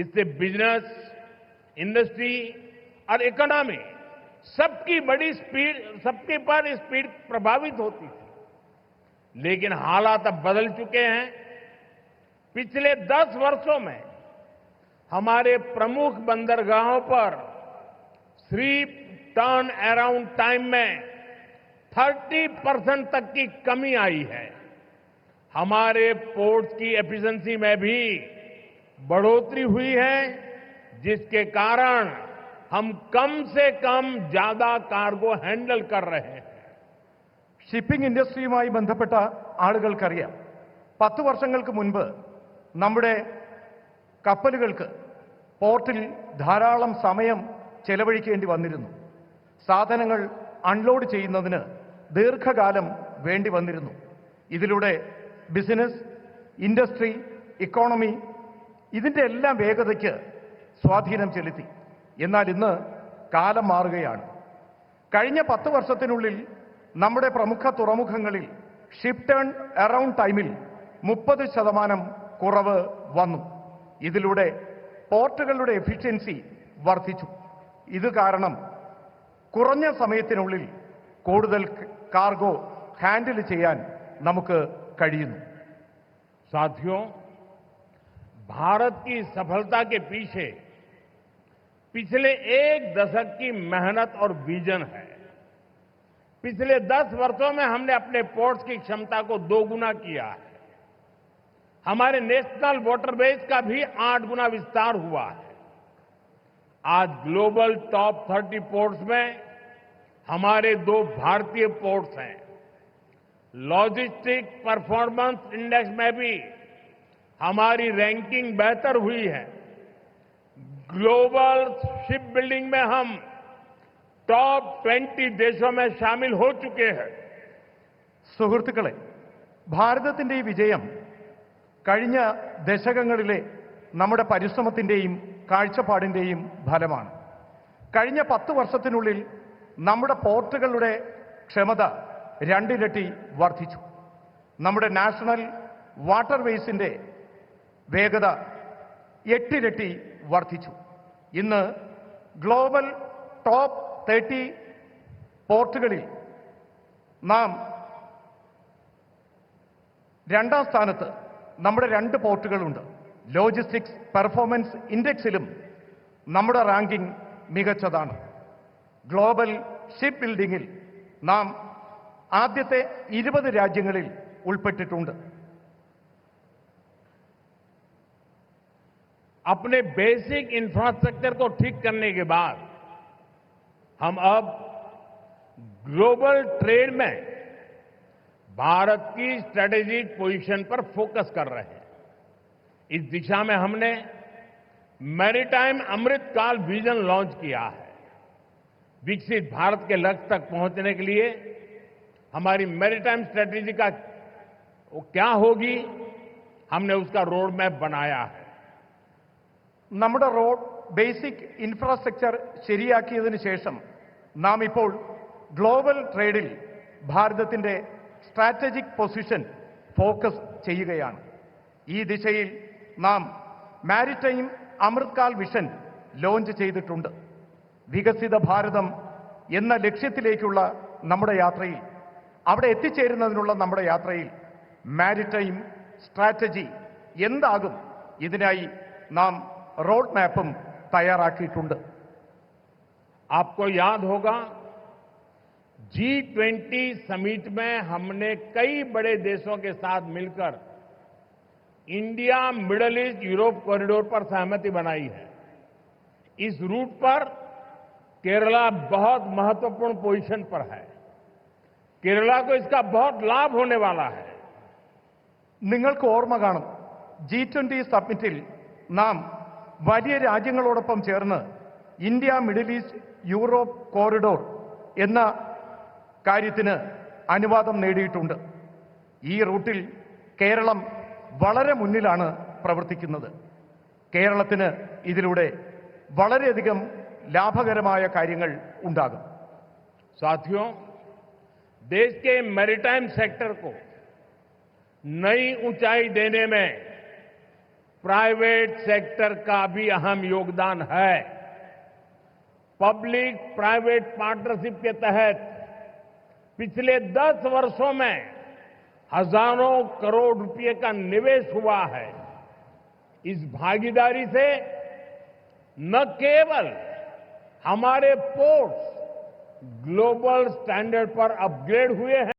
इससे business, industry और economy सबकी बड़ी स्पीड, सबके पर स्पीड प्रभावित होती थी। लेकिन हालात अब बदल चुके हैं। पिछले 10 वर्षों में हमारे प्रमुख बंदरगाहों पर सिर्फ टर्न अराउंड टाइम में 30% तक की कमी आई है। हमारे पोर्ट्स की एफिशिएंसी में भी बढ़ोतरी हुई है, जिसके कारण हम कम से कम ज्यादा कार्गो हैंडल कर रहे हैं। ഷിപ്പിംഗ് ഇൻഡസ്ട്രിയുമായി ബന്ധപ്പെട്ട ആളുകൾക്കറിയാം, 10 വർഷങ്ങൾക്ക് മുൻപ് നമ്മുടെ കപ്പലുകൾക്ക് പോർട്ടിൽ ധാരാളം സമയം ചെലവഴിക്കേണ്ടി വന്നിരുന്നു. സാധനങ്ങൾ അൺലോഡ് ചെയ്യുന്നതിന് ദീർഘകാലം വേണ്ടി വന്നിരുന്നു. ഇതിലൂടെ ബിസിനസ്, ഇൻഡസ്ട്രി, ഇക്കോണമി ഇതിൻ്റെ എല്ലാം വേഗതയ്ക്ക് സ്വാധീനം ചെലുത്തി. എന്നാൽ ഇന്ന് കാലം മാറുകയാണ്. കഴിഞ്ഞ 10 വർഷത്തിനുള്ളിൽ നമ്മുടെ പ്രമുഖ തുറമുഖങ്ങളിൽ ഷിപ്പ് ടേൺ അറൗണ്ട് ടൈമിൽ 30% കുറവ് വന്നു. ഇതിലൂടെ പോർട്ടുകളുടെ എഫിഷ്യൻസി വർദ്ധിച്ചു. ഇത് കാരണം കുറഞ്ഞ സമയത്തിനുള്ളിൽ കൂടുതൽ കാർഗോ ഹാൻഡിൽ ചെയ്യാൻ നമുക്ക് കഴിയുന്നു. साथियों, भारत की सफलता के पीछे पिछले 1 दशक की मेहनत और विजन है। पिछले 10 वर्षों में हमने अपने पोर्ट्स की क्षमता को 2 गुना किया है। हमारे नेशनल वाटरवेज का भी 8 गुना विस्तार हुआ है। आज ग्लोबल टॉप 30 पोर्ट्स में हमारे 2 भारतीय पोर्ट्स हैं। लॉजिस्टिक परफॉर्मेंस इंडेक्स में भी हमारी रैंकिंग बेहतर हुई है। ग्लोबल शिप बिल्डिंग में हम टॉप 20 देशों में शामिल हो चुके हैं। സുഹൃത്തുക്കളെ, ഭാരതത്തിന്റെ ഈ വിജയം കഴിഞ്ഞ ദശകങ്ങളിലെ നമ്മുടെ പരിശ്രമത്തിന്റെയും കാഴ്ചപ്പാടിന്റെയും ഫലമാണ്. കഴിഞ്ഞ 10 വർഷത്തിനുള്ളിൽ നമ്മുടെ പോർട്ടുകളുടെ ക്ഷമത 2 ഇരട്ടി വർദ്ധിച്ചു. നമ്മുടെ നാഷണൽ വാട്ടർവേസിന്റെ വേഗത 8 ഇരട്ടി വർദ്ധിച്ചു. ഇന്ന് ഗ്ലോബൽ ടോപ്പ് 30 പോർട്ടുകളിൽ നാം 2ാം സ്ഥാനത്ത് നമ്മുടെ 2 പോർട്ടുകളുണ്ട്. ലോജിസ്റ്റിക്സ് പെർഫോമൻസ് ഇൻഡെക്സിലും നമ്മുടെ റാങ്കിംഗ് മികച്ചതാണ്. ഗ്ലോബൽ ഷിപ്പ് ബിൽഡിംഗിൽ നാം ആദ്യത്തെ 20 രാജ്യങ്ങളിൽ ഉൾപ്പെട്ടിട്ടുണ്ട്. अपने बेसिक इंफ्रास्ट्रक्चर को ठीक करने के बाद हम अब ग्लोबल ट्रेड में भारत की स्ट्रेटेजिक पोजीशन पर फोकस कर रहे हैं। इस दिशा में हमने मैरीटाइम अमृतकाल विजन लॉन्च किया है। विकसित भारत के लक्ष्य तक पहुंचने के लिए हमारी मैरीटाइम स्ट्रेटेजी का क्या होगी, हमने उसका रोड मैप बनाया है। നമ്മുടെ റോഡ് ബേസിക് ഇൻഫ്രാസ്ട്രക്ചർ ശരിയാക്കിയതിനു ശേഷം നാം ഇപ്പോൾ ഗ്ലോബൽ ട്രേഡിൽ ഭാരതത്തിന്റെ സ്ട്രാറ്റജിക് പൊസിഷൻ ഫോക്കസ് ചെയ്യുകയാണ്. ഈ ദിശയിൽ നാം മാരിടൈം അമൃത്കാൽ വിഷൻ ലോഞ്ച് ചെയ്തിട്ടുണ്ട്. വികസിത ഭാരതം എന്ന ലക്ഷ്യത്തിലേക്കുള്ള നമ്മുടെ യാത്രയിൽ, അവിടെ എത്തിച്ചേരുന്നതിനുള്ള നമ്മുടെ യാത്രയിൽ മാരിടൈം സ്ട്രാറ്റജി എന്താകും, ഇതിനായി നാം റോഡ് മാപ്പും തയ്യാറാക്കിയിട്ടുണ്ട്. आपको याद होगा, G20 समिट में हमने कई बड़े देशों के साथ मिलकर India middle east Europe corridor पर सहमति बनाई है। इस रूट पर केरला बहुत महत्वपूर्ण पोजीशन पर है। केरला को इसका बहुत लाभ होने वाला है। നിങ്ങൾക്ക് ഓർമ്മ കാണും, G20 സമ്മിറ്റിൽ നാം വലിയ രാജ്യങ്ങളോടൊപ്പം ചേർന്ന് India middle east Europe corridor എന്ന കാര്യത്തിന് അനുവാദം നേടിയിട്ടുണ്ട്. ഈ റൂട്ടിൽ കേരളം വളരെ മുന്നിലാണ് പ്രവർത്തിക്കുന്നത്. കേരളത്തിന് ഇതിലൂടെ വളരെയധികം ലാഭകരമായ കാര്യങ്ങൾ ഉണ്ടാകും. साथियों, देश के मैरीटाइम सेक्टर को नई ऊंचाई देने में प्राइवेट सेक्टर का भी अहम योगदान है। पब्लिक प्राइवेट पार्टनरशिप के तहत पिछले 10 वर्षों में हजारों करोड़ रुपए का निवेश हुआ है। इस भागीदारी से न केवल हमारे पोर्ट्स ग्लोबल स्टैंडर्ड पर अपग्रेड हुए हैं,